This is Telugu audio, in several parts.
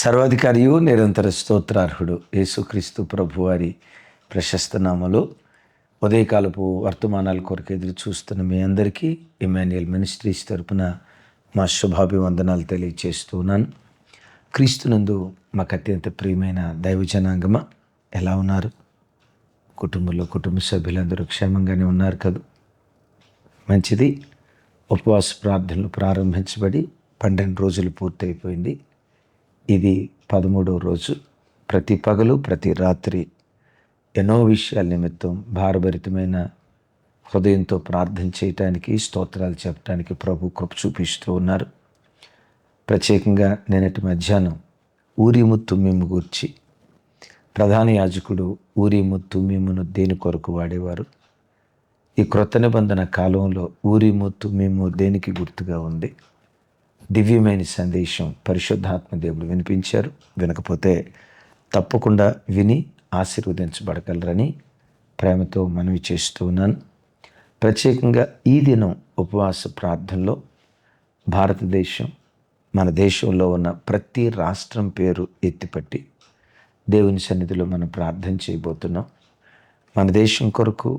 సర్వాధికారియు నిరంతర స్తోత్రార్హుడు యేసుక్రీస్తు ప్రభువారి ప్రశస్త నామములో ఉదయకాలపు వర్తమానాల కొరకు ఎదురు చూస్తున్న మీ అందరికీ ఇమాన్యుయల్ మినిస్ట్రీస్ తరపున మా శుభాభివందనాలు తెలియజేస్తున్నాను. క్రీస్తునందు మాకు అత్యంత ప్రియమైన దైవజనాంగమ ఎలా ఉన్నారు? కుటుంబంలో కుటుంబ సభ్యులందరూ క్షేమంగానే ఉన్నారు కదా? మంచిది. ఉపవాస ప్రార్థనలు ప్రారంభించబడి 12 రోజులు పూర్తయిపోయింది. ఇది 13వ రోజు. ప్రతి పగలు ప్రతి రాత్రి ఎన్నో విషయాల నిమిత్తం భారభరితమైన హృదయంతో ప్రార్థన చేయటానికి, స్తోత్రాలు చెప్పడానికి ప్రభు కృప చూపిస్తూ ఉన్నారు. ప్రత్యేకంగా నిన్నటి మధ్యాహ్నం ఊరీము తుమ్మీము గూర్చి, ప్రధాన యాజకుడు ఊరీము తుమ్మీమును దేని కొరకు వాడేవారు, ఈ క్రొత్త నిబంధన కాలంలో ఊరీము తుమ్మీము దేనికి గుర్తుగా ఉంది, దివ్యమైన సందేశం పరిశుద్ధాత్మ దేవుడు వినిపించారు. వినకపోతే తప్పకుండా విని ఆశీర్వదించబడగలరని ప్రేమతో మనవి చేస్తూ ఉన్నాను. ప్రత్యేకంగా ఈ దినం ఉపవాస ప్రార్థనలో భారతదేశం, మన దేశంలో ఉన్న ప్రతి రాష్ట్రం పేరు ఎత్తిపట్టి దేవుని సన్నిధిలో మనం ప్రార్థన చేయబోతున్నాం. మన దేశం కొరకు,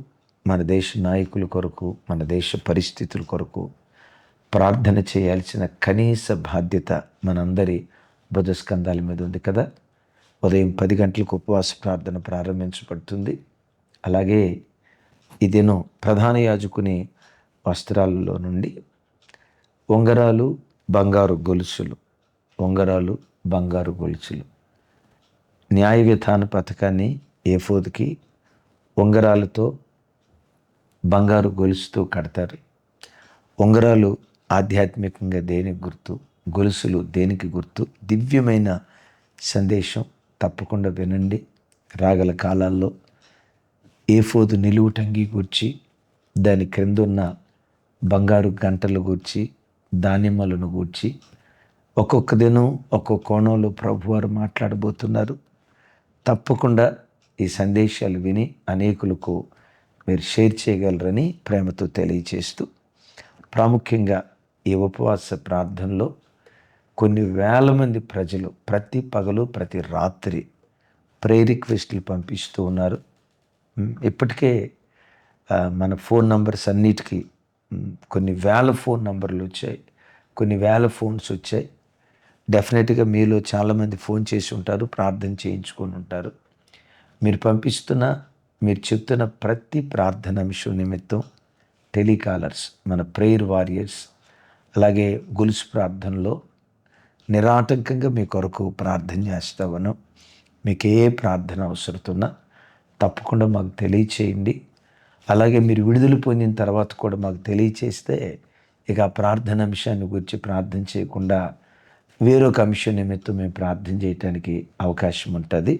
మన దేశ నాయకుల కొరకు, మన దేశ పరిస్థితుల కొరకు ప్రార్థన చేయాల్సిన కనీస బాధ్యత మనందరి బుధస్కంధాల మీద ఉంది కదా. ఉదయం 10 గంటలకు ఉపవాస ప్రార్థన ప్రారంభించబడుతుంది. అలాగే ఈ దినం ప్రధాన యాజకుని వస్త్రాలలో నుండి ఉంగరాలు, బంగారు గొలుసులు, ఉంగరాలు, బంగారు గొలుసులు, న్యాయ విధాన పథకాన్ని ఏఫోదుకి ఉంగరాలతో బంగారు గొలుసుతో కడతారు. ఉంగరాలు ఆధ్యాత్మికంగా దేనికి గుర్తు, గొలుసులు దేనికి గుర్తు, దివ్యమైన సందేశం తప్పకుండా వినండి. రాగల కాలాల్లో ఏఫోదు నిలువుటంగి గూర్చి, దాని క్రిందున్న బంగారు గంటలు గూర్చి, దానిమ్మలను గూర్చి ఒక్కొక్క దినం ఒక్కొక్క కోణంలో ప్రభువారు మాట్లాడబోతున్నారు. తప్పకుండా ఈ సందేశాలు విని అనేకులకు మీరు షేర్ చేయగలరని ప్రేమతో తెలియచేస్తూ, ప్రాముఖ్యంగా ఈ ఉపవాస ప్రార్థనలో కొన్ని వేల మంది ప్రజలు ప్రతి పగలు ప్రతి రాత్రి ప్రేయర్ రిక్వెస్ట్లు పంపిస్తూ ఉన్నారు. ఇప్పటికే మన ఫోన్ నంబర్స్ అన్నిటికీ కొన్ని వేల ఫోన్ నంబర్లు వచ్చాయి, కొన్ని వేల ఫోన్స్ వచ్చాయి. డెఫినెట్గా మీలో చాలామంది ఫోన్ చేసి ఉంటారు, ప్రార్థన చేయించుకొని ఉంటారు. మీరు పంపిస్తున్న, మీరు చెప్తున్న ప్రతి ప్రార్థన అంశం నిమిత్తం టెలికాలర్స్, మన ప్రేయర్ వారియర్స్, అలాగే గొలుసు ప్రార్థనలో నిరాటంకంగా మీ కొరకు ప్రార్థన చేస్తామను. మీకు ఏ ప్రార్థన అవసరతున్నా తప్పకుండా మాకు తెలియచేయండి. అలాగే మీరు విడుదల పొందిన తర్వాత కూడా మాకు తెలియచేస్తే ఇక ఆ ప్రార్థన అంశాన్ని గురించి ప్రార్థన చేయకుండా వేరొక అంశం నిమిత్తం మేము ప్రార్థన చేయడానికి అవకాశం ఉంటుంది.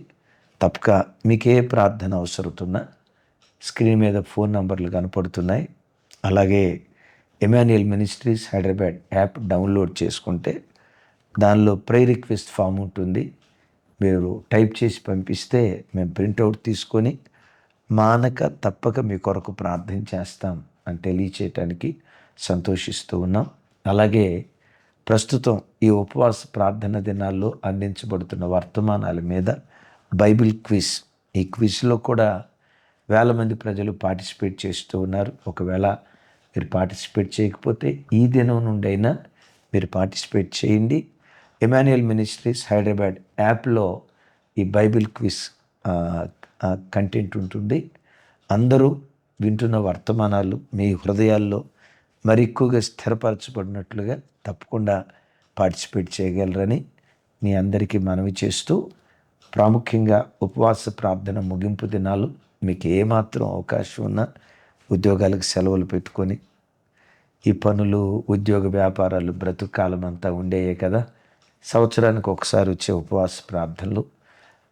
తప్పక మీకు ఏ ప్రార్థన అవసరతున్నా స్క్రీన్ మీద ఫోన్ నంబర్లు కనపడుతున్నాయి. అలాగే Emmanuel ministries Hyderabad app download చేసుకుంటే దానిలో ప్రేయర్ రిక్వెస్ట్ ఫామ్ ఉంటుంది. మీరు టైప్ చేసి పంపిస్తే మేము ప్రింటౌట్ తీసుకొని మానక తప్పక మీ కొరకు ప్రార్థన చేస్తాం అని తెలియచేయటానికి సంతోషిస్తూ ఉన్నాం. అలాగే ప్రస్తుతం ఈ ఉపవాస ప్రార్థన దినాల్లో అందించబడుతున్న వర్తమానాల మీద బైబిల్ క్విజ్, ఈ క్విజ్లో కూడా వేల మంది ప్రజలు పార్టిసిపేట్ చేస్తూ ఉన్నారు. ఒకవేళ మీరు పార్టిసిపేట్ చేయకపోతే ఈ దినం నుండి అయినా మీరు పార్టిసిపేట్ చేయండి. ఇమాన్యుయల్ మినిస్ట్రీస్ హైదరాబాద్ యాప్లో ఈ బైబిల్ క్విజ్ కంటెంట్ ఉంటుంది. అందరూ వింటున్న వర్తమానాలు మీ హృదయాల్లో మరి ఎక్కువగా స్థిరపరచబడినట్లుగా తప్పకుండా పార్టిసిపేట్ చేయగలరని మీ అందరికీ మనవి చేస్తూ, ప్రాముఖ్యంగా ఉపవాస ప్రార్థన ముగింపు దినాలు మీకు ఏమాత్రం అవకాశం ఉన్నా ఉద్యోగాలకు సెలవులు పెట్టుకొని, ఈ పనులు, ఉద్యోగ వ్యాపారాలు బ్రతుకాలం అంతా ఉండేయే కదా. సంవత్సరానికి ఒకసారి వచ్చే ఉపవాస ప్రార్థనలు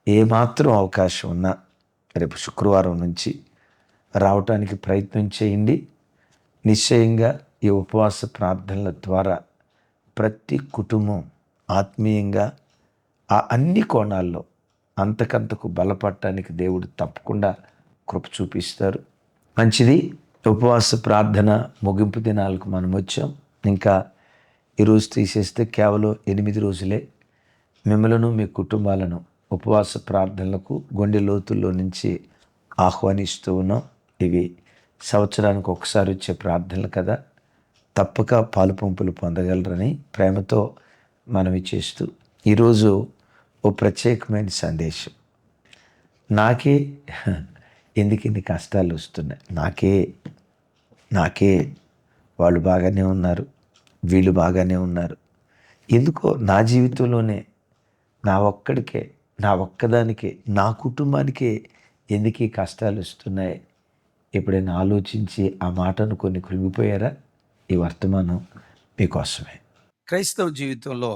ఏమాత్రం అవకాశం ఉన్నా రేపు శుక్రవారం నుంచి రావటానికి ప్రయత్నం చేయండి. నిశ్చయంగా ఈ ఉపవాస ప్రార్థనల ద్వారా ప్రతి కుటుంబం ఆత్మీయంగా ఆ అన్ని కోణాల్లో అంతకంతకు బలపడటానికి దేవుడు తప్పకుండా కృప చూపిస్తారు. మంచిది. ఉపవాస ప్రార్థన ముగింపు దినాలకు మనం వచ్చాం. ఇంకా ఈరోజు తీసేస్తే కేవలం 8 రోజులే. మిమ్మలను మీ కుటుంబాలను ఉపవాస ప్రార్థనలకు గుండె లోతుల్లో నుంచి ఆహ్వానిస్తూ ఉన్నాం. ఇవి సంవత్సరానికి ఒకసారి వచ్చే ప్రార్థనలు కదా, తప్పక పాలు పంపులు పొందగలరని ప్రేమతో మనవి చేస్తూ ఈరోజు ఓ ప్రత్యేకమైన సందేశం. నాకే ఎందుకు ఇన్ని కష్టాలు వస్తున్నాయి, నాకే వాళ్ళు బాగానే ఉన్నారు, వీళ్ళు బాగానే ఉన్నారు, ఎందుకో నా జీవితంలోనే నా ఒక్కదానికే నా కుటుంబానికే ఎందుకు ఈ కష్టాలు వస్తున్నాయి? ఎప్పుడైనా ఆలోచించి ఆ మాటను కొన్ని కృంగిపోయారా? ఈ వర్తమానం మీకోసమే. క్రైస్తవ జీవితంలో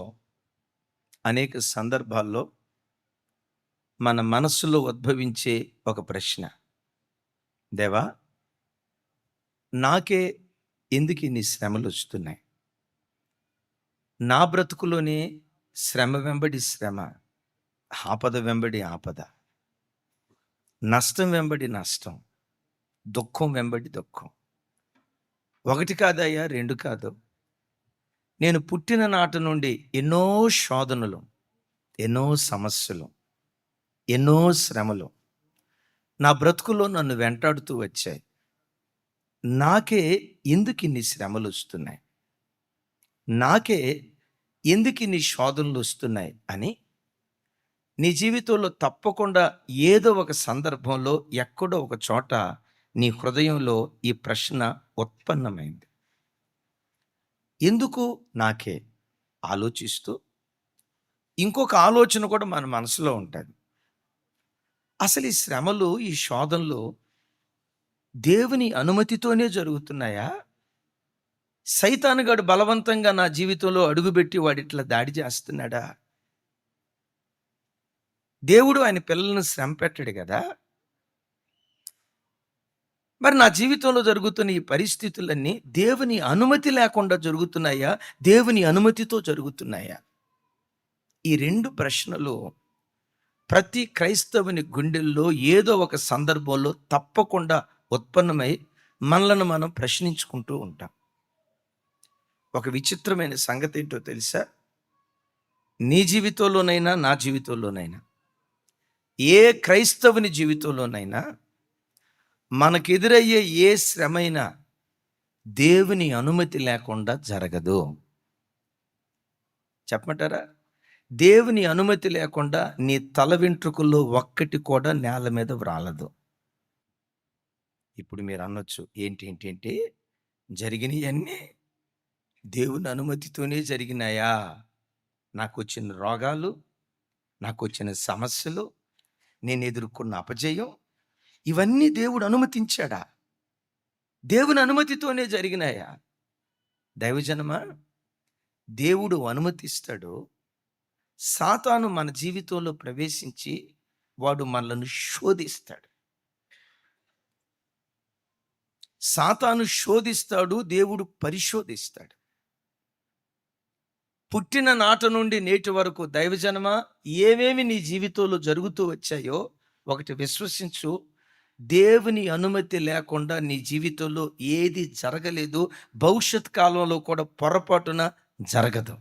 అనేక సందర్భాల్లో మన మనస్సులో ఉద్భవించే ఒక ప్రశ్న, దేవా, నాకే ఎందుకు ఇన్ని శ్రమలు వస్తున్నాయి? నా బ్రతుకులోనే శ్రమ వెంబడి శ్రమ, ఆపద వెంబడి ఆపద, నష్టం వెంబడి నష్టం, దుఃఖం వెంబడి దుఃఖం. ఒకటి కాదయ్యా, రెండు కాదు. నేను పుట్టిన నాటి నుండి ఎన్నో శోధనలు, ఎన్నో సమస్యలు, ఎన్నో శ్రమలు నా బ్రతుకులో నన్ను వెంటాడుతూ వచ్చాయి. నాకే ఎందుకు ఇన్ని శ్రమలు వస్తున్నాయి, నాకే ఎందుకు ఇన్ని శోధనలు వస్తున్నాయి అని నీ జీవితంలో తప్పకుండా ఏదో ఒక సందర్భంలో ఎక్కడో ఒక చోట నీ హృదయంలో ఈ ప్రశ్న ఉత్పన్నమైంది. ఎందుకు నాకే ఆలోచిస్తూ ఇంకొక ఆలోచన కూడా మన మనసులో ఉంటుంది. అసలు ఈ శ్రమలు, ఈ శోధనలు దేవుని అనుమతితోనే జరుగుతున్నాయా? సైతానుగాడు బలవంతంగా నా జీవితంలో అడుగుపెట్టి వాడిట్లా దాడి చేస్తున్నాడా? దేవుడు ఆయన పిల్లలను శ్రమ పెట్టాడు కదా. మరి నా జీవితంలో జరుగుతున్న ఈ పరిస్థితులన్నీ దేవుని అనుమతి లేకుండా జరుగుతున్నాయా, దేవుని అనుమతితో జరుగుతున్నాయా? ఈ రెండు ప్రశ్నలు ప్రతి క్రైస్తవుని గుండెల్లో ఏదో ఒక సందర్భంలో తప్పకుండా ఉత్పన్నమై మనలను మనం ప్రశ్నించుకుంటూ ఉంటాం. ఒక విచిత్రమైన సంగతి ఏంటో తెలుసా? నీ జీవితంలోనైనా నా జీవితంలోనైనా ఏ క్రైస్తవుని జీవితంలోనైనా మనకెదురయ్యే ఏ శ్రమైనా దేవుని అనుమతి లేకుండా జరగదు. చెప్పమంటారా? దేవుని అనుమతి లేకుండా నీ తల వెంట్రుకల్లో ఒక్కటి కూడా నేల మీద వ్రాలదు. ఇప్పుడు మీరు అనొచ్చు, ఏంటి జరిగినవన్నీ దేవుని అనుమతితోనే జరిగినాయా? నాకు వచ్చిన రోగాలు, నాకు వచ్చిన సమస్యలు, నేను ఎదుర్కొన్న అపజయం, ఇవన్నీ దేవుడు అనుమతించాడా? దేవుని అనుమతితోనే జరిగినాయా? దైవజనమా, దేవుడు అనుమతిస్తాడు. సాతాను మన జీవితంలో ప్రవేశించి వాడు మనలను శోధిస్తాడు. సాతాను శోధిస్తాడు, దేవుడు పరిశోధిస్తాడు. పుట్టిన నాట నుండి నేటి వరకు దైవజనమా, ఏమేమి నీ జీవితంలో జరుగుతూ వచ్చాయో ఒకటి విశ్వసించు, దేవుని అనుమతి లేకుండా నీ జీవితంలో ఏది జరగలేదు, భవిష్యత్ కాలంలో కూడా పొరపాటున జరగదు.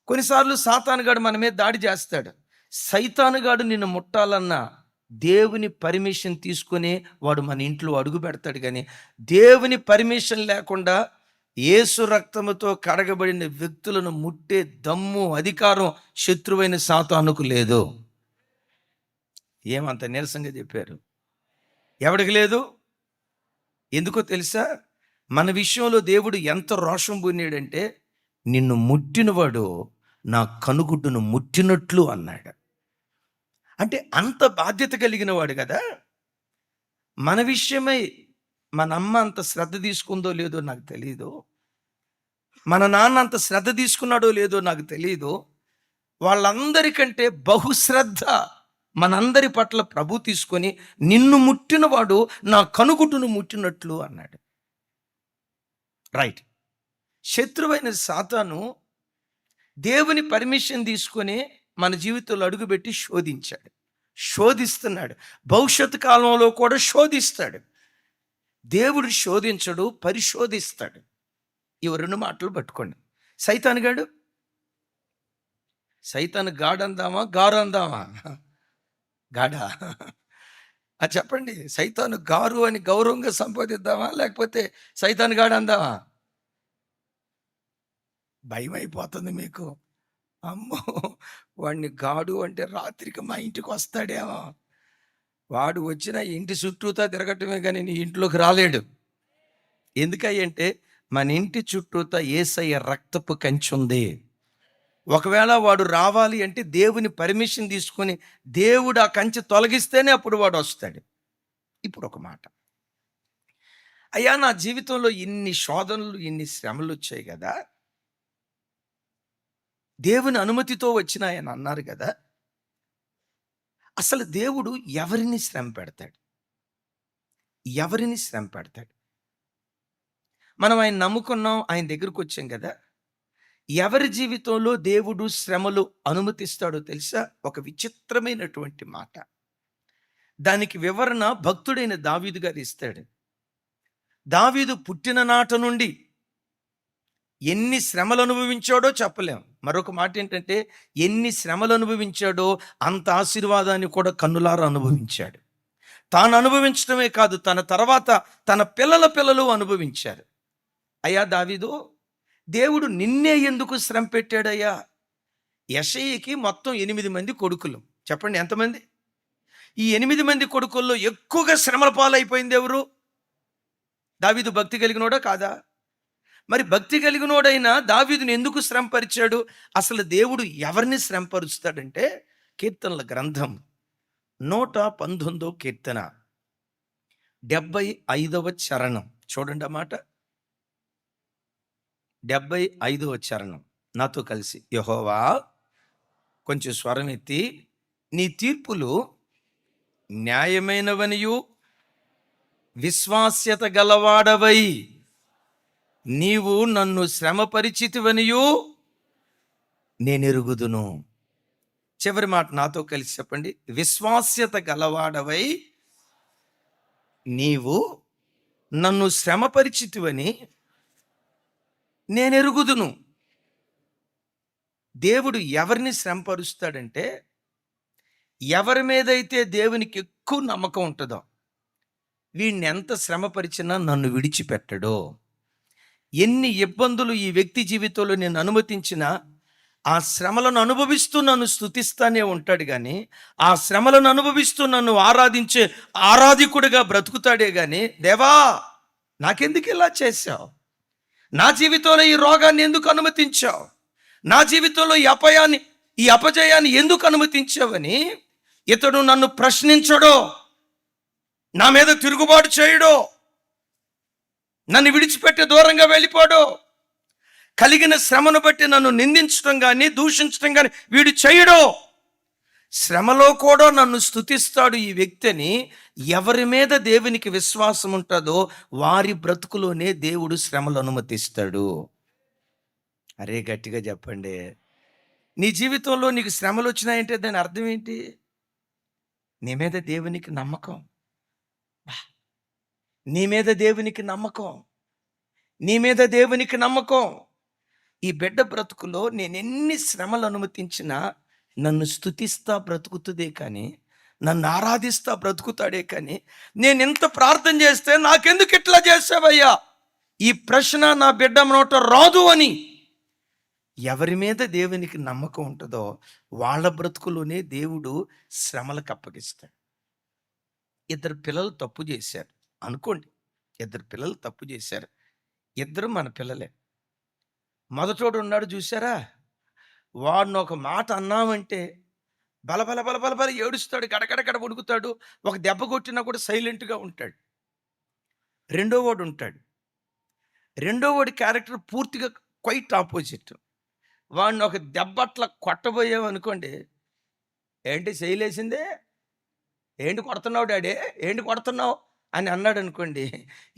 కొన్నిసార్లు సాతానుగాడు మన మీద దాడి చేస్తాడు. సైతానుగాడు నిన్ను ముట్టాలన్నా దేవుని పర్మిషన్ తీసుకొని వాడు మన ఇంట్లో అడుగు పెడతాడు. కానీ దేవుని పర్మిషన్ లేకుండా యేసు రక్తముతో కడగబడిన వ్యక్తులను ముట్టే దమ్ము, అధికారం శత్రువైన సాతానుకు లేదు. ఏమంత నీరసంగా చెప్పారు? ఎవడికి లేదు? ఎందుకో తెలుసా? మన విషయంలో దేవుడు ఎంత రోషం పొందాడంటే, నిన్ను ముట్టినవాడు నా కనుగుడ్డును ముట్టినట్లు అన్నాడు. అంటే అంత బాధ్యత కలిగిన వాడు కదా. మన విషయమై మన అమ్మ అంత శ్రద్ధ తీసుకుందో లేదో నాకు తెలియదు, మన నాన్న అంత శ్రద్ధ తీసుకున్నాడో లేదో నాకు తెలియదు. వాళ్ళందరికంటే బహుశ్రద్ధ మనందరి పట్ల ప్రభు తీసుకొని, నిన్ను ముట్టినవాడు నా కనుగుడ్డును ముట్టినట్లు అన్నాడు. రైట్. శత్రువైన సాతాను దేవుని పర్మిషన్ తీసుకొని మన జీవితంలో అడుగుపెట్టి శోధిస్తున్నాడు. భవిష్యత్తు కాలంలో కూడా శోధిస్తాడు. దేవుడు శోధించడు, పరిశోధిస్తాడు. ఇవి రెండు మాటలు పట్టుకోండి. సైతానుగాడు సైతాను గాడందామా గారు అందామా? గాడా? చెప్పండి, సైతాను గారు అని గౌరవంగా సంబోధిద్దామా, లేకపోతే సైతాను గాడు అందామా? భయం అయిపోతుంది మీకు. అమ్మో, వాడిని గాడు అంటే రాత్రికి మా ఇంటికి వస్తాడేమో, వాడు వచ్చిన ఇంటి చుట్టూతా తిరగటమే కానీ నీ ఇంట్లోకి రాలేడు. ఎందుకంటే మన ఇంటి చుట్టూతా యేసయ్య రక్తపు కంచె ఉంది. ఒకవేళ వాడు రావాలి అంటే దేవుని పర్మిషన్ తీసుకొని దేవుడు ఆ కంచె తొలగిస్తేనే అప్పుడు వాడు వస్తాడు. ఇప్పుడు ఒక మాట, అయ్యా నా జీవితంలో ఇన్ని శోధనలు ఇన్ని శ్రమలు వచ్చాయి కదా, దేవుని అనుమతితో వచ్చినాయని అన్నారు కదా, అసలు దేవుడు ఎవరిని శ్రమ పెడతాడు? ఎవరిని శ్రమ పెడతాడు? మనం ఆయన నమ్ముకున్నాం, ఆయన దగ్గరకు వచ్చాం కదా, ఎవరి జీవితంలో దేవుడు శ్రమలు అనుమతిస్తాడో తెలుసా? ఒక విచిత్రమైనటువంటి మాట. దానికి వివరణ భక్తుడైన దావీదు గారు ఇస్తాడు. దావీదు పుట్టిన నాట నుండి ఎన్ని శ్రమలు అనుభవించాడో చెప్పలేం. మరొక మాట ఏంటంటే, ఎన్ని శ్రమలు అనుభవించాడో అంత ఆశీర్వాదాన్ని కూడా కన్నులారా అనుభవించాడు. తాను అనుభవించడమే కాదు, తన తర్వాత తన పిల్లలు అనుభవించారు. అయ్యా దావీదు, దేవుడు నిన్నే ఎందుకు శ్రమ పెట్టాడయ్యా? యెషయికి మొత్తం 8 మంది కొడుకులు. చెప్పండి ఎంతమంది? ఈ 8 మంది కొడుకుల్లో ఎక్కువగా శ్రమల పాలైపోయింది ఎవరు? దావీదు భక్తి కలిగినోడా కాదా? మరి భక్తి కలిగినోడైనా దావీదుని ఎందుకు శ్రమపరిచాడు? అసలు దేవుడు ఎవరిని శ్రమపరుస్తాడంటే, కీర్తనల గ్రంథం 119 కీర్తన 75వ చరణం చూడండి. ఆ మాట 75వ చరణం నాతో కలిసి, యెహోవా, కొంచెం స్వరం ఎత్తి, నీ తీర్పులు న్యాయమైనవనియు విశ్వాస్యత గలవాడవై నీవు నన్ను శ్రమపరిచితివనియు నేనెరుగుదును. చివరి మాట నాతో కలిసి చెప్పండి, విశ్వాస్యత గలవాడవై నీవు నన్ను శ్రమపరిచితివని నేనెరుగుదును. దేవుడు ఎవరిని శ్రమపరుస్తాడంటే, ఎవరి మీదైతే దేవునికి ఎక్కువ నమ్మకం ఉంటుందో, వీడిని ఎంత శ్రమపరిచినా నన్ను విడిచిపెట్టడో. ఎన్ని ఇబ్బందులు ఈ వ్యక్తి జీవితంలో నేను అనుమతించినా ఆ శ్రమలను అనుభవిస్తూ నన్ను స్తుతిస్తానే ఉంటాడు, కానీ ఆ శ్రమలను అనుభవిస్తూ నన్ను ఆరాధించే ఆరాధికుడిగా బ్రతుకుతాడే కానీ, దేవా నాకెందుకు ఇలా చేశావు? నా జీవితంలో ఈ రోగాన్ని ఎందుకు అనుమతించావు? నా జీవితంలో ఈ అపజయాన్ని ఎందుకు అనుమతించావని ఇతడు నన్ను ప్రశ్నించడో, నా మీద తిరుగుబాటు చేయడో, నన్ను విడిచిపెట్టి దూరంగా వెళ్ళిపోడో, కలిగిన శ్రమను బట్టి నన్ను నిందించడం కానీ దూషించడం కానీ వీడు చేయడో. శ్రమలో కూడా నన్ను స్తుతిస్తాడు ఈ వ్యక్తిని. ఎవరి మీద దేవునికి విశ్వాసం ఉంటుందో వారి బ్రతుకులోనే దేవుడు శ్రమలు అనుమతిస్తాడు. అరే గట్టిగా చెప్పండి. నీ జీవితంలో నీకు శ్రమలు వచ్చినాయంటే దాని అర్థం ఏంటి? నీ మీద దేవునికి నమ్మకం, నీ మీద దేవునికి నమ్మకం, నీ మీద దేవునికి నమ్మకం. ఈ బిడ్డ బ్రతుకులో నేను ఎన్ని శ్రమలు అనుమతించినా నన్ను స్తుతిస్తా బ్రతుకుతుందే కానీ, నన్ను ఆరాధిస్తా బ్రతుకుతాడే కానీ, నేను ఎంత ప్రార్థన చేస్తే నాకెందుకు ఇట్లా చేసావయ్యా, ఈ ప్రశ్న నా బిడ్డ నోట రాదు అని ఎవరి మీద దేవునికి నమ్మకం ఉంటుందో వాళ్ళ బ్రతుకులోనే దేవుడు శ్రమలకు అప్పగిస్తాడు. ఇద్దరు పిల్లలు తప్పు చేశారు అనుకోండి, ఇద్దరు పిల్లలు తప్పు చేశారు, ఇద్దరు మన పిల్లలే. మొదటోడు ఉన్నాడు చూసారా, వాడిని ఒక మాట అన్నామంటే బలబల బలబల బల ఏడుస్తాడు, గడగడగడ ఉడుకుతాడు, ఒక దెబ్బ కొట్టినా కూడా సైలెంట్గా ఉంటాడు. రెండో వాడు ఉంటాడు, రెండో వాడి క్యారెక్టర్ పూర్తిగా క్వైట్ ఆపోజిట్. వాడిని ఒక దెబ్బ అట్లా కొట్టబోయామనుకోండి, ఏంటి చేయలేసిందే, ఏంటి కొడుతున్నావు డాడీ, ఏంటి కొడుతున్నావు అని అన్నాడు అనుకోండి,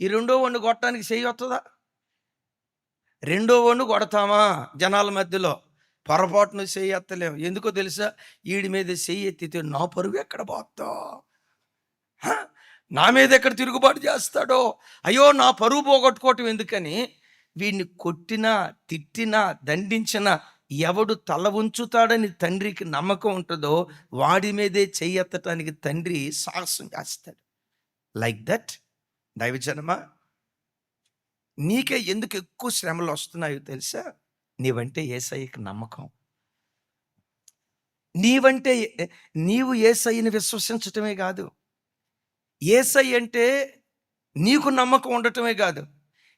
ఈ రెండో వాడిని కొట్టడానికి చెయ్యి వస్తుందా? రెండో వాడిని కొడతామా జనాల మధ్యలో? పొరపాటును చెయ్యి ఎత్తలేము. ఎందుకో తెలుసా? వీడి మీద చెయ్యి ఎత్తితే నా పరువు ఎక్కడ పోతావు, నా మీద ఎక్కడ తిరుగుబాటు చేస్తాడో, అయ్యో నా పరువు పోగొట్టుకోవటం ఎందుకని వీడిని కొట్టినా తిట్టినా దండించినా ఎవడు తల ఉంచుతాడని తండ్రికి నమ్మకం ఉంటుందో వాడి మీదే చెయ్యెత్తటానికి తండ్రి సాహసం చేస్తాడు. లైక్ దట్ దైవజనమా, నీకే ఎందుకు ఎక్కువ శ్రమలు వస్తున్నాయో తెలుసా? నీవంటే యేసయ్యకి నమ్మకం. నీవంటే నీవు యేసయ్యని విశ్వసించటమే కాదు, యేసయ్య అంటే నీకు నమ్మకం ఉండటమే కాదు,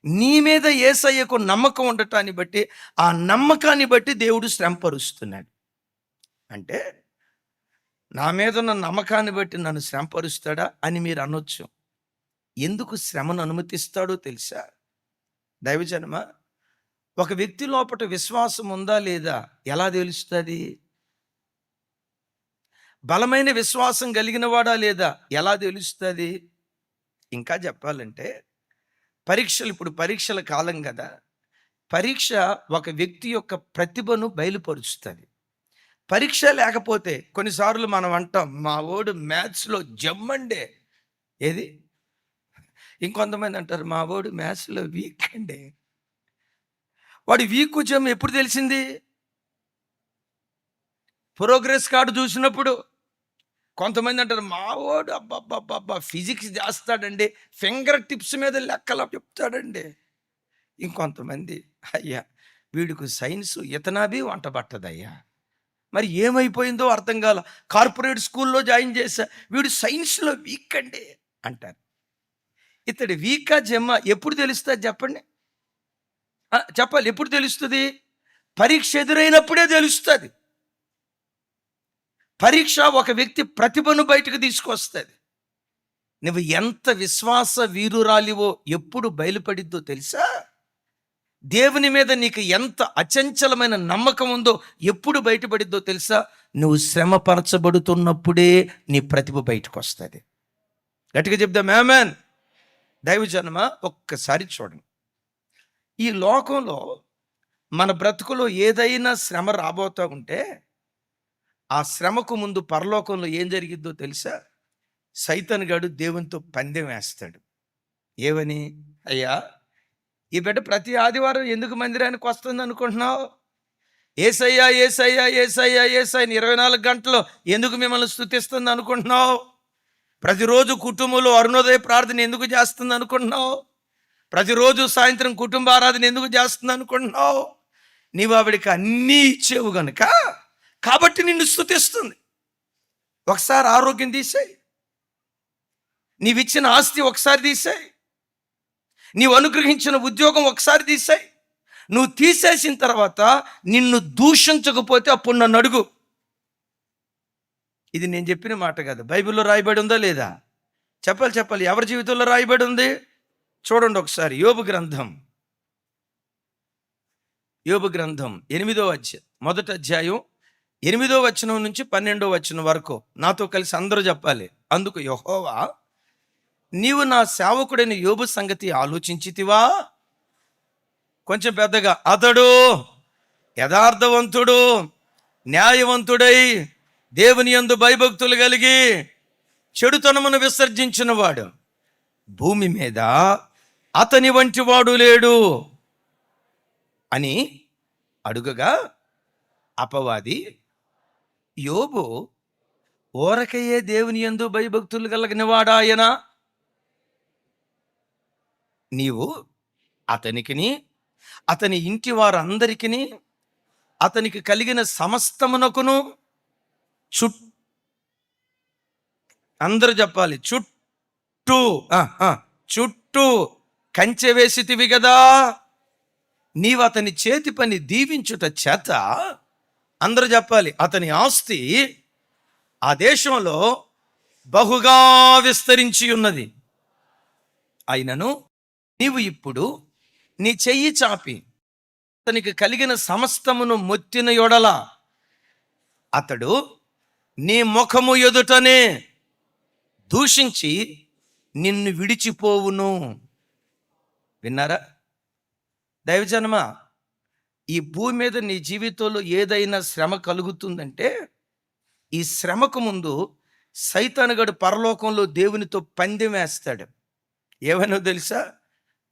నీ మీద యేసయ్యకు నమ్మకం ఉండటాన్ని బట్టి, ఆ నమ్మకాన్ని బట్టి దేవుడు శ్రమపరుస్తున్నాడు. అంటే నా మీద ఉన్న నమ్మకాన్ని బట్టి నన్ను శ్రమపరుస్తాడా అని మీరు అనొచ్చు. ఎందుకు శ్రమను అనుమతిస్తాడో తెలుసా? దైవజనమా, ఒక వ్యక్తి లోపల విశ్వాసం ఉందా లేదా ఎలా తెలుస్తుంది? బలమైన విశ్వాసం కలిగిన వాడా లేదా ఎలా తెలుస్తుంది? ఇంకా చెప్పాలంటే ఇప్పుడు పరీక్షల కాలం కదా. పరీక్ష ఒక వ్యక్తి యొక్క ప్రతిభను బయలుపరుస్తుంది. పరీక్ష లేకపోతే కొన్నిసార్లు మనం అంటాం, మా వాడు మ్యాథ్స్లో జమ్మండే. ఏది? ఇంకొంతమంది అంటారు, మా వాడు మ్యాథ్స్లో వీక్ అండి. వాడి వీక్ జమ్ ఎప్పుడు తెలిసింది? ప్రోగ్రెస్ కార్డు చూసినప్పుడు. కొంతమంది అంటారు, మా వాడు అబ్బబ్బబ్బబ్బా ఫిజిక్స్ చేస్తాడండి, ఫింగర్ టిప్స్ మీద లెక్కలు చెప్తాడండి. ఇంకొంతమంది, అయ్యా వీడికి సైన్స్ ఇతనాభి వంట పట్టదయ్యా. మరి ఏమైపోయిందో అర్థం కాల, కార్పొరేట్ స్కూల్లో జాయిన్ చేశా, వీడు సైన్స్లో వీక్ అండి అంటారు. ఇతడి వీకా జమ్మ ఎప్పుడు తెలుస్తుంది చెప్పండి? చెప్పాలి, ఎప్పుడు తెలుస్తుంది? పరీక్ష ఎదురైనప్పుడే తెలుస్తుంది. పరీక్ష ఒక వ్యక్తి ప్రతిభను బయటకు తీసుకొస్తుంది. నువ్వు ఎంత విశ్వాస వీరురాలివో ఎప్పుడు బయలుపడిద్దో తెలుసా? దేవుని మీద నీకు ఎంత అచంచలమైన నమ్మకం ఉందో ఎప్పుడు బయటపడిద్దో తెలుసా? నువ్వు శ్రమపరచబడుతున్నప్పుడే నీ ప్రతిభ బయటకు వస్తుంది. గట్టిగా చెప్దాం ఆమేన్. దైవజనమ, ఒక్కసారి చూడండి, ఈ లోకంలో మన బ్రతుకులో ఏదైనా శ్రమ రాబోతూ ఉంటే ఆ శ్రమకు ముందు పరలోకంలో ఏం జరిగిద్దో తెలుసా? సైతాను గాడు దేవునితో పందెం వేస్తాడు. ఏమని? అయ్యా ఈ బిడ్డ ప్రతి ఆదివారం ఎందుకు మందిరానికి వస్తుంది అనుకుంటున్నావు? యేసయ్యా యేసయ్యా యేసయ్యా యేసయ్యని 24 గంటలు ఎందుకు మిమ్మల్ని స్తుతిస్తుంది అనుకుంటున్నావు? ప్రతిరోజు కుటుంబంలో అరుణోదయ ప్రార్థన ఎందుకు చేస్తుంది అనుకుంటున్నావు? ప్రతిరోజు సాయంత్రం కుటుంబ ఆరాధన ఎందుకు చేస్తుంది అనుకుంటున్నావు? నీవు ఆవిడికి అన్నీ ఇచ్చేవు గనుక, కాబట్టి నిన్ను స్తుతిస్తుంది. ఒకసారి ఆరోగ్యం తీసేయి, నీవిచ్చిన ఆస్తి ఒకసారి తీసేయి, నీవు అనుగ్రహించిన ఉద్యోగం ఒకసారి తీసేయి. నువ్వు తీసేసిన తర్వాత నిన్ను దూషించకపోతే అప్పుడు నన్ను అడుగు. ఇది నేను చెప్పిన మాట కాదు, బైబిల్లో రాయబడి ఉందా లేదా? చెప్పాలి, ఎవరి జీవితంలో రాయబడి ఉంది? చూడండి ఒకసారి. యోబు గ్రంథం 8వ అధ్యాయం 8వ వచనం నుంచి 12వ వచనం వరకు నాతో కలిసి అందరూ చెప్పాలి. అందుకు యెహోవా, నీవు నా సేవకుడైన యోబు సంగతి ఆలోచించితివా? కొంచెం పెద్దగా. అతడు యథార్థవంతుడు, న్యాయవంతుడై దేవుని యందు భయభక్తులు కలిగి చెడుతనమును విసర్జించిన వాడు, భూమి మీద అతని వంటి వాడు లేడు అని అడుగగా, అపవాది, యోబు ఓరకయే దేవుని యందు భయభక్తులు కలిగిన వాడాయన, నీవు అతనికిని అతని ఇంటి వారందరికిని అతనికి కలిగిన సమస్తమునకును అందరూ చెప్పాలి, చుట్టూ కంచె వేసితివి కదా. నీవు అతని చేతి పని దీవించుట చేత, అందరూ చెప్పాలి, అతని ఆస్తి ఆ దేశంలో బహుగా విస్తరించి ఉన్నది. అయినను నీవు ఇప్పుడు నీ చెయ్యి చాపి అతనికి కలిగిన సమస్తమును మొత్తిన యొడల అతడు నీ ముఖము ఎదుటనే దూషించి నిన్ను విడిచిపోవును. విన్నారా దైవజనమా? ఈ భూమి మీద నీ జీవితంలో ఏదైనా శ్రమ కలుగుతుందంటే, ఈ శ్రమకు ముందు సైతానుగాడు పరలోకంలో దేవునితో పందెం వేస్తాడు. ఏమైనా తెలుసా?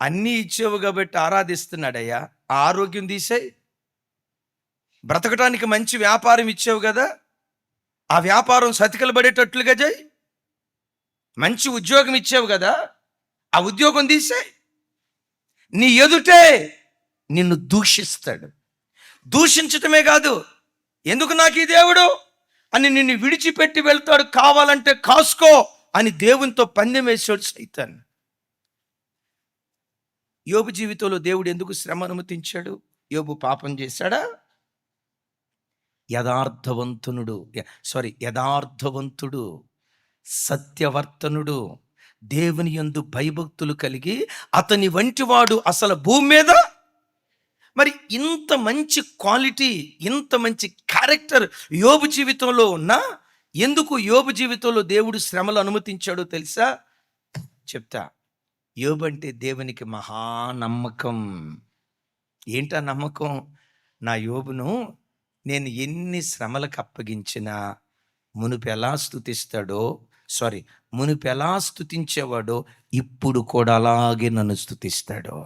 అన్నీ ఇచ్చేవు కాబట్టి ఆరాధిస్తున్నాడయ్యా, ఆ ఆరోగ్యం తీసేయి, బ్రతకటానికి మంచి వ్యాపారం ఇచ్చావు కదా, ఆ వ్యాపారం సతికలు పడేటట్లుగా చేయి. మంచి ఉద్యోగం ఇచ్చావు కదా, ఆ ఉద్యోగం తీసేయ్. నీ ఎదుటే నిన్ను దూషిస్తాడు. దూషించటమే కాదు, ఎందుకు నాకు ఈ దేవుడు అని నిన్ను విడిచిపెట్టి వెళ్తాడు. కావాలంటే కాసుకో అని దేవునితో పందెం వేసాడు సైతాన్. యోబు జీవితంలో దేవుడు ఎందుకు శ్రమ అనుమతించాడు? యోబు పాపం చేశాడా? యథార్థవంతుడు, సత్యవర్తనుడు, దేవుని యందు భయభక్తులు కలిగి అతని వంటివాడు అసలు భూమి మీద. మరి ఇంత మంచి క్వాలిటీ, ఇంత మంచి క్యారెక్టర్ యోబు జీవితంలో ఉన్నా ఎందుకు యోబు జీవితంలో దేవుడు శ్రమలు అనుమతించాడో తెలుసా? చెప్తా. యోబు అంటే దేవునికి మహా నమ్మకం. ఏంటా నమ్మకం? నా యోబును నేను ఎన్ని శ్రమలకు అప్పగించినా మునుపు ఎలా స్తుతించేవాడో ఇప్పుడు కూడా అలాగే నన్ను స్తుతిస్తాడు.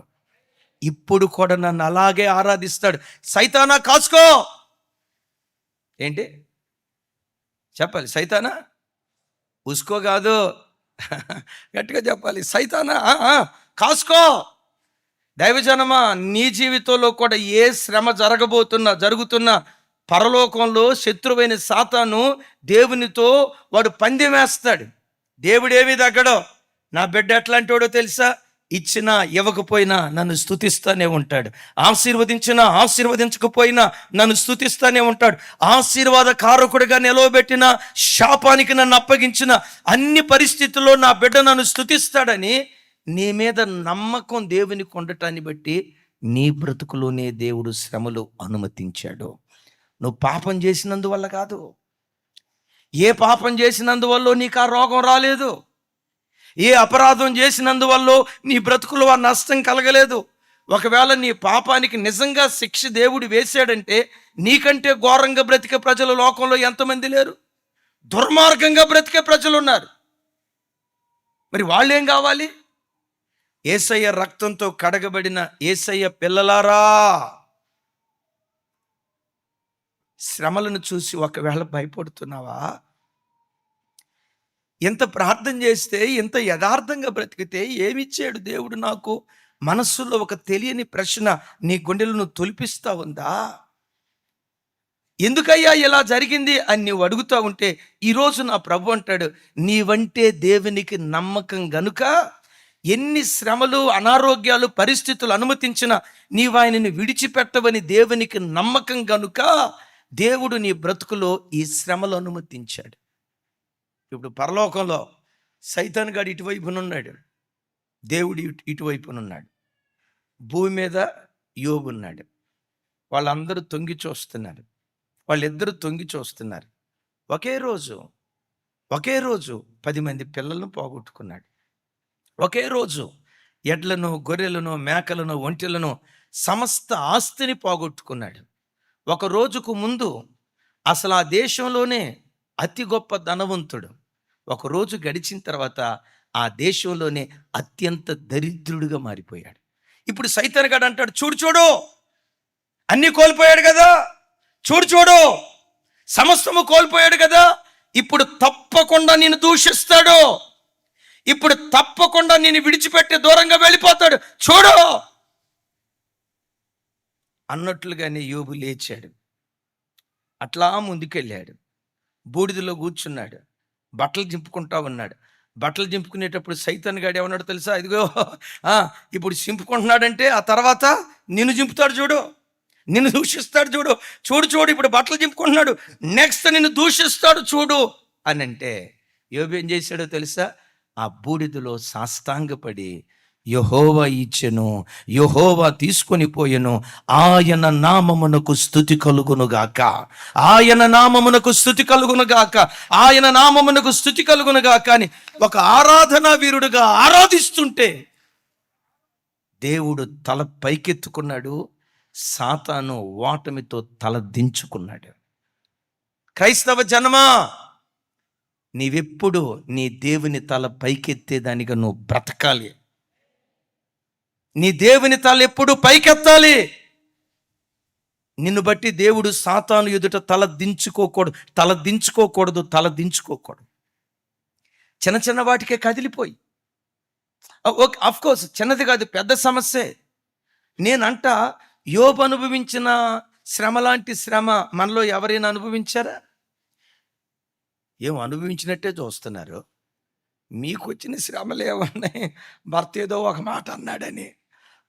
ఇప్పుడు కూడా నన్ను అలాగే ఆరాధిస్తాడు. సైతానా కాసుకో. ఏంటి చెప్పాలి? సైతానా ఉసుకో కాదు, గట్టిగా చెప్పాలి. సైతానా కాసుకో. దైవజనమా, నీ జీవితంలో కూడా ఏ శ్రమ జరుగుతున్నా పరలోకంలో శత్రువైన సాతాను దేవునితో వాడు పందెం వేస్తాడు. దేవుడేమి తగ్గడో. నా బిడ్డ ఎట్లాంటి వాడో తెలుసా? ఇచ్చినా ఇవ్వకపోయినా నన్ను స్తుతిస్తానే ఉంటాడు. ఆశీర్వదించకపోయినా నన్ను స్తుతిస్తానే ఉంటాడు. ఆశీర్వాద కారకుడిగా నిలవబెట్టిన, శాపానికి నన్ను అప్పగించిన అన్ని పరిస్థితుల్లో నా బిడ్డ నన్ను స్తుతిస్తాడని నీ మీద నమ్మకం దేవునికి ఉండటాన్ని బట్టి నీ బ్రతుకులోనే దేవుడు శ్రమలు అనుమతించాడు. నువ్వు పాపం చేసినందువల్ల కాదు. ఏ పాపం చేసినందువల్ల నీకు ఆ రోగం రాలేదు. ఏ అపరాధం చేసినందువల్ల నీ బ్రతుకులో ఆ నష్టం కలగలేదు. ఒకవేళ నీ పాపానికి నిజంగా శిక్ష దేవుడు వేశాడంటే నీకంటే ఘోరంగా బ్రతికే ప్రజలు లోకంలో ఎంతమంది లేరు? దుర్మార్గంగా బ్రతికే ప్రజలు ఉన్నారు. మరి వాళ్ళేం కావాలి? యేసయ్య రక్తంతో కడగబడిన యేసయ్య పిల్లలారా, శ్రమలను చూసి ఒకవేళ భయపడుతున్నావా? ఎంత ప్రార్థన చేస్తే, ఎంత యథార్థంగా బ్రతికితే ఏమిచ్చాడు దేవుడు నాకు? మనస్సులో ఒక తెలియని ప్రశ్న నీ గుండెలను తొలిపిస్తా ఉందా? ఎందుకయ్యా ఇలా జరిగింది అని నువ్వు అడుగుతా ఉంటే ఈరోజు నా ప్రభు అంటాడు, నీవంటే దేవునికి నమ్మకం గనుక ఎన్ని శ్రమలు, అనారోగ్యాలు, పరిస్థితులు అనుమతించినా నీవు ఆయనని విడిచిపెట్టవని దేవునికి నమ్మకం గనుక దేవుడు నీ బ్రతుకులో ఈ శ్రమలు అనుమతించాడు. ఇప్పుడు పరలోకంలో సైతాన్ గాడు ఇటువైపునున్నాడు, దేవుడు ఇటువైపునున్నాడు. భూమి మీద యోబు ఉన్నాడు. వాళ్ళందరూ తొంగి చూస్తున్నారు. వాళ్ళిద్దరూ తొంగి చూస్తున్నారు. ఒకే రోజు 10 మంది పిల్లలను పోగొట్టుకున్నాడు. ఒకే రోజు ఎడ్లను, గొర్రెలను, మేకలను, ఒంటెలను, సమస్త ఆస్తిని పోగొట్టుకున్నాడు. ఒక రోజుకు ముందు అసలు ఆ దేశంలోనే అతి గొప్ప ధనవంతుడు. ఒక రోజు గడిచిన తర్వాత ఆ దేశంలోనే అత్యంత దరిద్రుడిగా మారిపోయాడు. ఇప్పుడు సైతాన్ గాడు అంటాడు, చూడు అన్నీ కోల్పోయాడు కదా, చూడు సమస్తము కోల్పోయాడు కదా, ఇప్పుడు తప్పకుండా నిన్ను దూషిస్తాడు, ఇప్పుడు తప్పకుండా నిన్ను విడిచిపెట్టి దూరంగా వెళ్ళిపోతాడు చూడు అన్నట్లుగానే యోబు లేచాడు. అట్లా ముందుకెళ్ళాడు. బూడిదలో కూర్చున్నాడు. బట్టలు చింపుకుంటా ఉన్నాడు. బట్టలు చింపుకునేటప్పుడు సైతాన్ గాడు ఏమన్నాడు తెలుసా? ఇదిగో ఇప్పుడు చింపుకుంటున్నాడంటే ఆ తర్వాత నిన్ను చింపుతాడు చూడు, నిన్ను దూషిస్తాడు చూడు ఇప్పుడు బట్టలు చింపుకుంటున్నాడు, నెక్స్ట్ నిన్ను దూషిస్తాడు చూడు అని అంటే యోబు ఏం చేశాడో తెలుసా? ఆ బూడిదలో సాష్టాంగపడి యెహోవా ఇచ్చెను, యెహోవా తీసుకొని పోయెను, ఆయన నామమునకు స్తుతి కలుగునుగాక, ఆయన నామమునకు స్తుతి కలుగునుగాక, ఆయన నామమునకు స్తుతి కలుగునుగాక అని ఒక ఆరాధనా వీరుడుగా ఆరాధిస్తుంటే దేవుడు తల పైకెత్తుకున్నాడు, సాతాను ఓటమితో తల దించుకున్నాడు. క్రైస్తవ జనమా, నీవెప్పుడు నీ దేవుని తల పైకెత్తేదానిగా నువ్వు బ్రతకాలి. నీ దేవుని తల ఎప్పుడు పైకెత్తాలి. నిన్ను బట్టి దేవుడు సాతాను ఎదుట తల దించుకోకూడదు. చిన్న చిన్న వాటికే కదిలిపోయి, ఓకే, ఆఫ్ కోర్స్ చిన్నది కాదు, పెద్ద సమస్యే. నేనంట యోబు అనుభవించిన శ్రమ లాంటి శ్రమ మనలో ఎవరైనా అనుభవించారా? ఏం అనుభవించినట్టే చూస్తున్నారు. మీకు వచ్చిన శ్రమలు ఏమన్నాయి? భర్త ఏదో ఒక మాట అన్నాడని,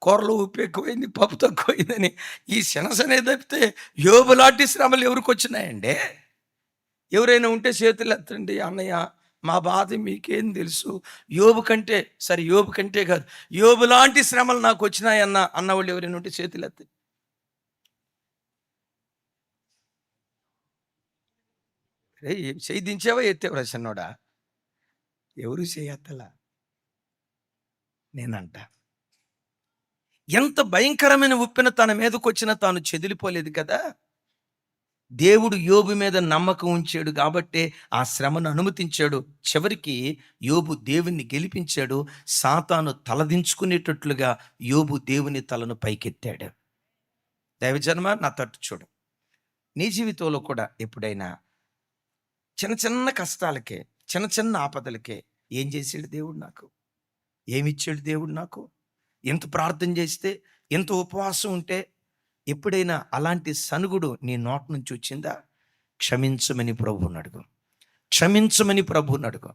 కూరలో ఉప్పు ఎక్కువైంది, పప్పు తక్కువైందని, ఈ శనసనే తప్పితే యోబు లాంటి శ్రమలు ఎవరికి వచ్చినాయండి? ఎవరైనా ఉంటే చేతులు ఎత్తండి. అన్నయ్య, మా బాధ మీకేం తెలుసు, యోబు కంటే కాదు, యోబు లాంటి శ్రమలు నాకు వచ్చినాయన్న అన్నవాళ్ళు ఎవరైనా ఉంటే చేతులు ఎత్తండి. రే, చేయి దించావా ఎత్తేవరా చిన్నోడా? ఎవరు చేయత్తలా. నేనంట ఎంత భయంకరమైన ఉప్పెన తన మీదకి వచ్చినా తాను చెదిలిపోలేదు కదా. దేవుడు యోబు మీద నమ్మకం ఉంచాడు కాబట్టే ఆ శ్రమను అనుమతించాడు. చివరికి యోబు దేవుణ్ణి గెలిపించాడు. సాతాను తలదించుకునేటట్లుగా యోబు దేవుని తలను పైకెత్తాడు. దైవజన్మ, నా తట్టు చూడు. నీ జీవితంలో కూడా ఎప్పుడైనా చిన్న చిన్న కష్టాలకే, చిన్న చిన్న ఆపదలకే ఏం చేసాడు దేవుడు నాకు? ఏమిచ్చాడు దేవుడు నాకు? ఎంత ప్రార్థన చేస్తే, ఎంత ఉపవాసం ఉంటే ఎప్పుడైనా అలాంటి సనుగుడు నీ నోట నుంచి వచ్చిందా? క్షమించమని ప్రభువుని అడుగు. క్షమించమని ప్రభువుని అడుగు.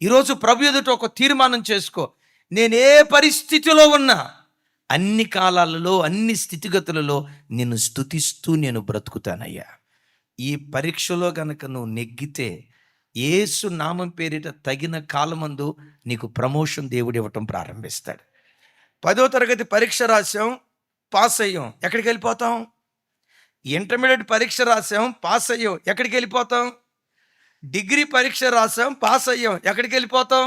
ఈరోజు ప్రభు ఎదుట ఒక తీర్మానం చేసుకో. నేనే పరిస్థితిలో ఉన్నా, అన్ని కాలాలలో, అన్ని స్థితిగతులలో నిన్ను స్తుతిస్తూ నేను బ్రతుకుతానయ్యా. ఈ పరీక్షలో గనక నువ్వు నెగ్గితే, యేసు నామం పేరిట తగిన కాలమందు నీకు ప్రమోషన్ దేవుడు ఇవ్వటం ప్రారంభిస్తాడు. 10వ తరగతి పరీక్ష రాసాం, పాస్ అయ్యాం, ఎక్కడికి వెళ్ళిపోతాం? ఇంటర్మీడియట్ పరీక్ష రాసాం, పాస్ అయ్యాం, ఎక్కడికి వెళ్ళిపోతాం? డిగ్రీ పరీక్ష రాసాం, పాస్ అయ్యాం, ఎక్కడికి వెళ్ళిపోతాం?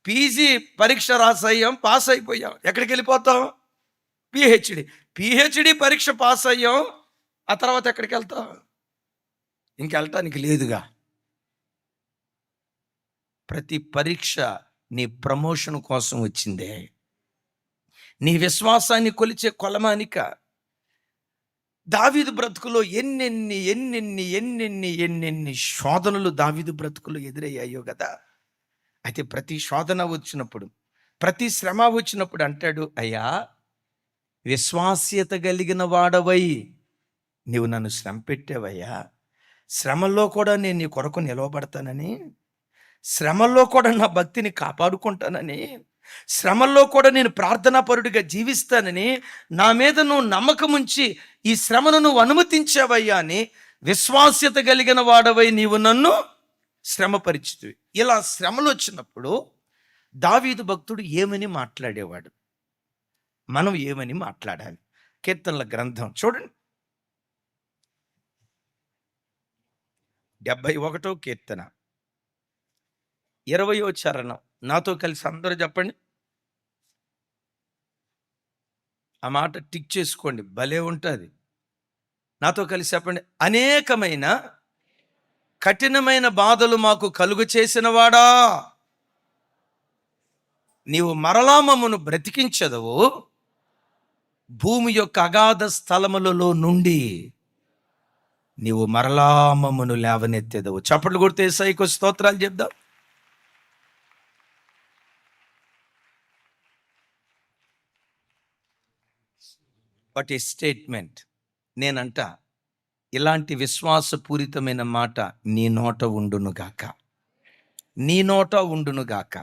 పీజీ పరీక్ష రాసయ్యాం, పాస్ అయిపోయాం, ఎక్కడికి వెళ్ళిపోతాం? పిహెచ్డి పరీక్ష పాస్ అయ్యాం, ఆ తర్వాత ఎక్కడికి వెళ్తాం? ఇంకెళ్ళటానికి లేదుగా. ప్రతి పరీక్ష నీ ప్రమోషన్ కోసం వచ్చిందే. నీ విశ్వాసాన్ని కొలిచే కొలమానిక. దావీదు బ్రతుకులో ఎన్నెన్ని ఎన్నెన్ని ఎన్నెన్ని ఎన్నెన్ని శోధనలు దావీదు బ్రతుకులో ఎదురయ్యాయో కదా. అయితే ప్రతి శోధన వచ్చినప్పుడు, ప్రతి శ్రమ వచ్చినప్పుడు అంటాడు, అయ్యా, విశ్వాస్యత కలిగిన వాడవై నీవు నన్ను శ్రమ పెట్టావయ్యా. శ్రమల్లో కూడా నేను నీ కొరకు నిలవబడతానని, శ్రమల్లో కూడా నా భక్తిని కాపాడుకుంటానని, శ్రమల్లో కూడా నేను ప్రార్థనాపరుడిగా జీవిస్తానని, నా మీద నువ్వు నమ్మకం ఉంచి ఈ శ్రమను నువ్వు అనుమతించావయ్యా అని విశ్వాస్యత కలిగిన వాడవై నీవు నన్ను శ్రమపరిచితివి. ఇలా శ్రమలు వచ్చినప్పుడు దావీదు భక్తుడు ఏమని మాట్లాడేవాడు? మనం ఏమని మాట్లాడాలి? కీర్తనల గ్రంథం చూడండి, 71వ కీర్తన 20వ చరణం. నాతో కలిసి అందరూ చెప్పండి. ఆ మాట టిక్ చేసుకోండి, భలే ఉంటుంది. నాతో కలిసి చెప్పండి. అనేకమైన కఠినమైన బాధలు మాకు కలుగు చేసిన వాడా, నీవు మరలా మమ్మను బ్రతికించదవు, భూమి యొక్క అగాధ స్థలములలో నుండి నీవు మరలా మమ్మను లేవనెత్తెదవు. చప్పట్లు కొడితే యేసయ్యకు స్తోత్రాలు చెప్దాం. What a statement. నేనంట ఇలాంటి విశ్వాసపూరితమైన మాట నీ నోట ఉండునుగాక, నీ నోట ఉండునుగాక.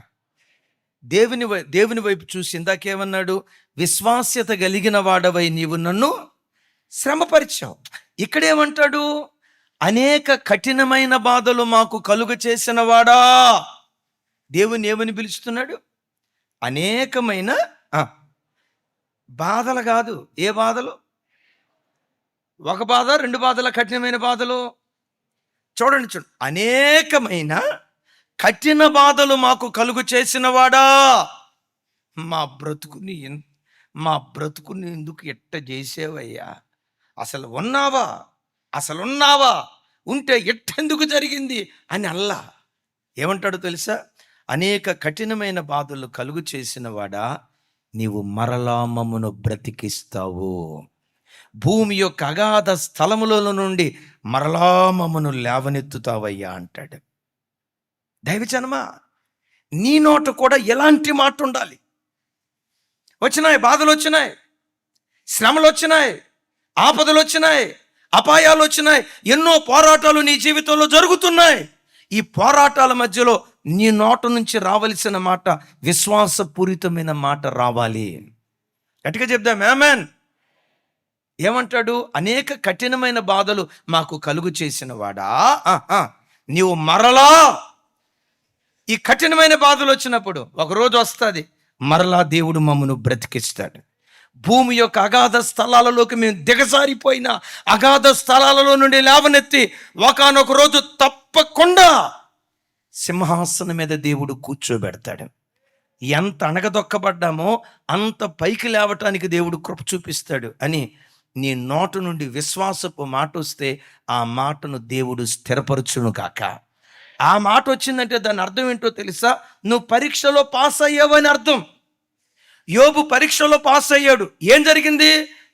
దేవుని వైపు చూసి ఇందాకేమన్నాడు? విశ్వాస్యత కలిగిన వాడవై నీవు నన్ను శ్రమపరిచావు. ఇక్కడేమంటాడు? అనేక కఠినమైన బాధలు మాకు కలుగ చేసిన వాడా. దేవుని ఏమని పిలుస్తున్నాడు? అనేకమైన బాధలు కాదు. ఏ బాధలు? ఒక బాధ, 2 బాధల కఠినమైన బాధలు. చూడండి, అనేకమైన కఠిన బాధలు మాకు కలుగు చేసిన వాడా. మా బ్రతుకుని ఎందుకు ఎట్ట చేసేవయ్యా? అసలు ఉన్నావా? ఉంటే ఎట్టెందుకు జరిగింది అని అల్లా ఏమంటాడు తెలుసా? అనేక కఠినమైన బాధలు కలుగు చేసిన వాడా, నీవు మరలా మమ్మను బ్రతికిస్తావు. భూమి యొక్క అగాధ స్థలములలో నుండి మరలా మమ్మను లేవనెత్తుతావయ్యా అంటాడు. దైవజనమా, నీ నోట కూడా ఎలాంటి మాట ఉండాలి? వచ్చినాయి, బాధలు వచ్చినాయి, శ్రమలు వచ్చినాయి, ఆపదలు వచ్చినాయి, అపాయాలు వచ్చినాయి, ఎన్నో పోరాటాలు నీ జీవితంలో జరుగుతున్నాయి. ఈ పోరాటాల మధ్యలో నీ నోట నుంచి రావలసిన మాట విశ్వాసపూరితమైన మాట రావాలి. గట్టిగా చెప్దాం ఆమేన్. ఏమంటాడు? అనేక కఠినమైన బాధలు మాకు కలుగు చేసిన వాడా, నీవు మరలా ఈ కఠినమైన బాధలు వచ్చినప్పుడు ఒకరోజు వస్తుంది, మరలా దేవుడు మమ్మను బ్రతికిస్తాడు. భూమి యొక్క అగాధ స్థలాలలోకి మేము దిగజారిపోయిన అగాధ స్థలాలలో నుండి లేవనెత్తి ఒకానొక రోజు తప్పకుండా సింహాసనం మీద దేవుడు కూర్చోబెడతాడు. ఎంత అణగదొక్కబడ్డామో అంత పైకి లేవటానికి దేవుడు కృప చూపిస్తాడు అని నీ నోటు నుండి విశ్వాసపు మాట వస్తే ఆ మాటను దేవుడు స్థిరపరచును కాక. ఆ మాట వచ్చిందంటే దాని అర్థం ఏంటో తెలుసా? నువ్వు పరీక్షలో పాస్ అయ్యావని అర్థం. యోబు పరీక్షలో పాస్ అయ్యాడు. ఏం జరిగింది?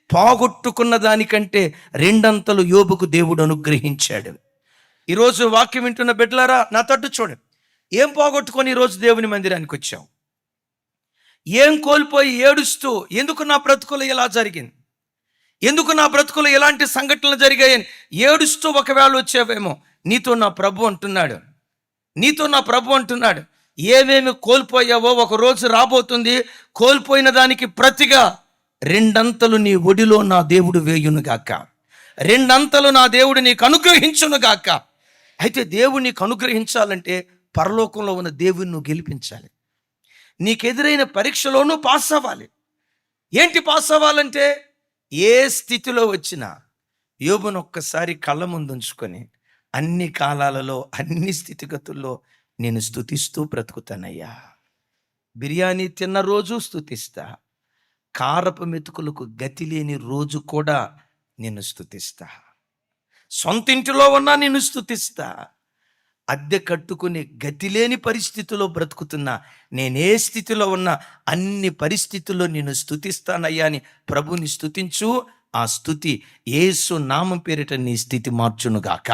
పోగొట్టుకున్న దానికంటే రెండంతలు యోబుకు దేవుడు అనుగ్రహించాడు. ఈరోజు వాక్యం వింటున్న బిడ్డలారా, నా తట్టు చూడండి. ఏం పోగొట్టుకొని ఈరోజు దేవుని మందిరానికి వచ్చావు? ఏం కోల్పోయి ఏడుస్తూ, ఎందుకు నా బ్రతుకులు ఇలా జరిగింది, ఎందుకు నా బ్రతుకులు ఎలాంటి సంఘటనలు జరిగాయని ఏడుస్తూ ఒకవేళ వచ్చావేమో, నీతో నా ప్రభు అంటున్నాడు, ఏమేమి కోల్పోయావో ఒక రోజు రాబోతుంది, కోల్పోయిన దానికి ప్రతిగా రెండంతలు నీ ఒడిలో నా దేవుడు వేయునుగాక, రెండంతలు నా దేవుడు నీకు అనుగ్రహించునుగాక. అయితే దేవుడు నీకు అనుగ్రహించాలంటే పరలోకంలో ఉన్న దేవుని నువ్వు గెలిపించాలి. నీకెదురైన పరీక్షలోనూ పాస్ అవ్వాలి. ఏంటి పాస్ అవ్వాలంటే? ఏ స్థితిలో వచ్చినా యోబును ఒక్కసారి కళ్ళ ముందు ఉంచుకొని అన్ని కాలాలలో అన్ని స్థితిగతుల్లో నేను స్తుతిస్తూ బ్రతుకుతానయ్యా. బిర్యానీ తిన్న రోజు స్తుతిస్తా, కారపు మెతుకులకు గతి లేని రోజు కూడా నిన్ను స్తుతిస్తా, సొంతింటిలో ఉన్నా నిన్ను స్తుతిస్తా, అద్దె కట్టుకునే గతి లేని పరిస్థితిలో బ్రతుకుతున్నా, నేనే స్థితిలో ఉన్నా అన్ని పరిస్థితుల్లో నేను స్తుతిస్తానయ్యా అని ప్రభుని స్తుతించు. ఆ స్తుతి యేసు నామం పేరిట నీ స్థితి మార్చునుగాక.